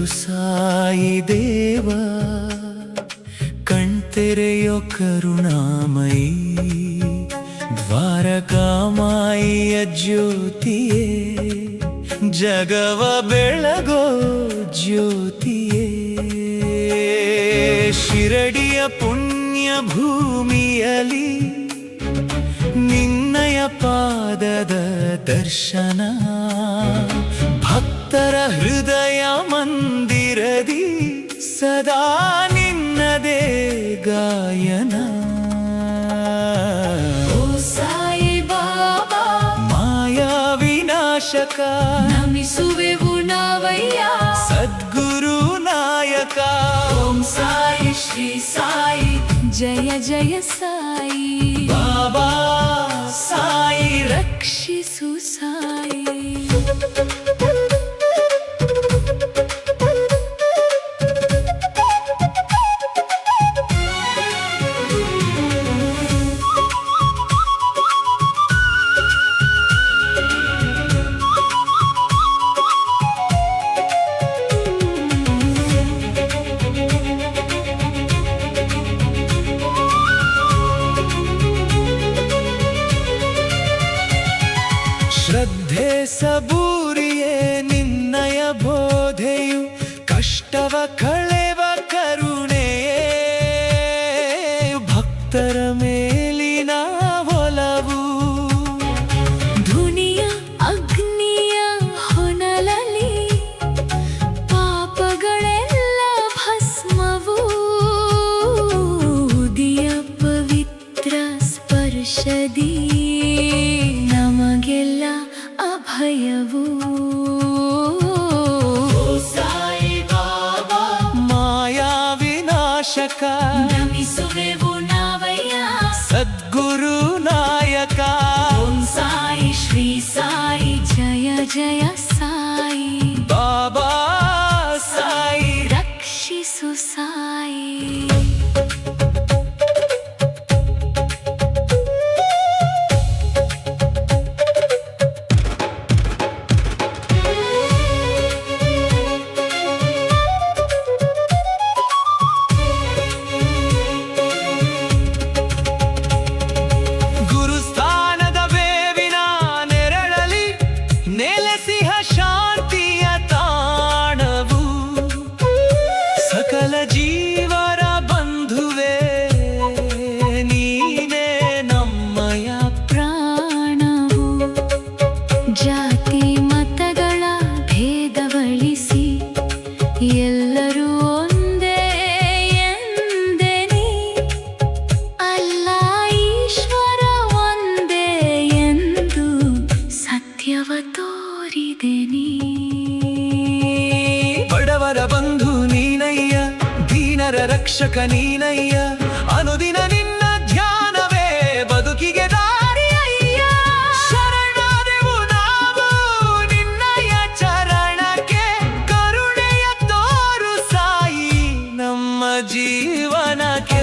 ಇವತ್ತು ಸಾಯಿ ದೇವ ಕಣ್ತೆರೆಯೋ ಕರುಣಾಮಯಿ ದ್ವಾರಕಾಮಾಯಿಯ ಜ್ಯೋತಿಯೇ ಜಗವ ಬೆಳಗೋ ಜ್ಯೋತಿಯೇ ಶಿರಡಿಯ ಪುಣ್ಯ ಭೂಮಿಯಲಿ ನಿನ್ನಯ ಪಾದದ ದರ್ಶನ ಭಕ್ತರ ಹೃದಯ ಮಂದಿರದಿ ಸದಾ ನಿನ್ನದೇ ಗಾಯನ ಓ ಸಾಯಿ ಬಾಬಾ ಮಾಯಾ ವಿನಾಶಕ ನಮಿಸುವೆವು ನಾವಯ್ಯ ಸದ್ಗುರು ನಾಯಕ ಓಂ ಸಾಯಿ ಶ್ರೀ ಸಾಯಿ ಜಯ ಜಯ ಸಾಯಿ ಬಾಬಾ ಸಾಯಿ ರಕ್ಷಿಸು ಸಾಯಿ ಶ್ರದ್ಧೆ ಸಬೂರಿಯೇ ನಿನ್ನಯ ಬೋಧೆಯು ಕಷ್ಟವ ಕಳೆವ ಕರುಣೆಯೇ ಭಕ್ತರ ಮೇಲಿನ ಒಲವು ಧುನಿಯ ಅಗ್ನಿಯ ಹೊನಲಲಿ ಪಾಪಗಳೆಲ್ಲ ಭಸ್ಮವು ಉದಿಯ ಪವಿತ್ರ ಸ್ಪರ್ಶದಿ ನಮಗೆಲ್ಲ ಅಭಯವು ಸಾಯಿ ಬಾಬಾ ಮಾಯಾ ವಿನಾಶಕ ನಮಿಸುವೆವು ನಾವಯ್ಯ ಸದ್ಗುರು ನಾಯಕ ಓಂ ಸಾಯಿ ಶ್ರೀ ಸಾಯಿ ಜಯ ಜಯ ಸಾಯಿ ಬಾಬಾ ಸಾಯಿ ರಕ್ಷಿಸು ಸಾಯಿ ಗುರುಸ್ಥಾನದ ಬೇವಿನ ನೆರಳಲಿ ನೆಲೆಸಿಹ ಶಾಂತಿಯ ತಾಣವು ಸಕಲ ಜೀವರ ಬಂಧುವೆ ನೀನೇ ನಮ್ಮಯ ಪ್ರಾಣವು ಜಾತಿ ಮತಗಳ ಭೇದವಳಿಸಿ ಎಲ್ಲರೂ ಒಂದೇ ಎಂದೆ ನೀ ಅಲ್ಲ ಈಶ್ವರ ಒಂದೇ ಎಂದು ಸತ್ಯವ ತೋರಿದೆ ನೀ ಬಡವರ ಬಂಧು ನೀನಯ್ಯ ದೀನರ ರಕ್ಷಕ ನೀನಯ್ಯ ಅನುದಿನ ನಿನ್ನ ಧ್ಯಾನವೇ ಬದುಕಿಗೆ ದಾರಿಯಯ್ಯ ಶರಣಾದೆವು ನಾವು ನಿನ್ನಯ ಚರಣಕ್ಕೆ ಕರುಣೆಯ ತೋರು ಸಾಯಿ ನಮ್ಮ ಜೀವನಕ್ಕೆ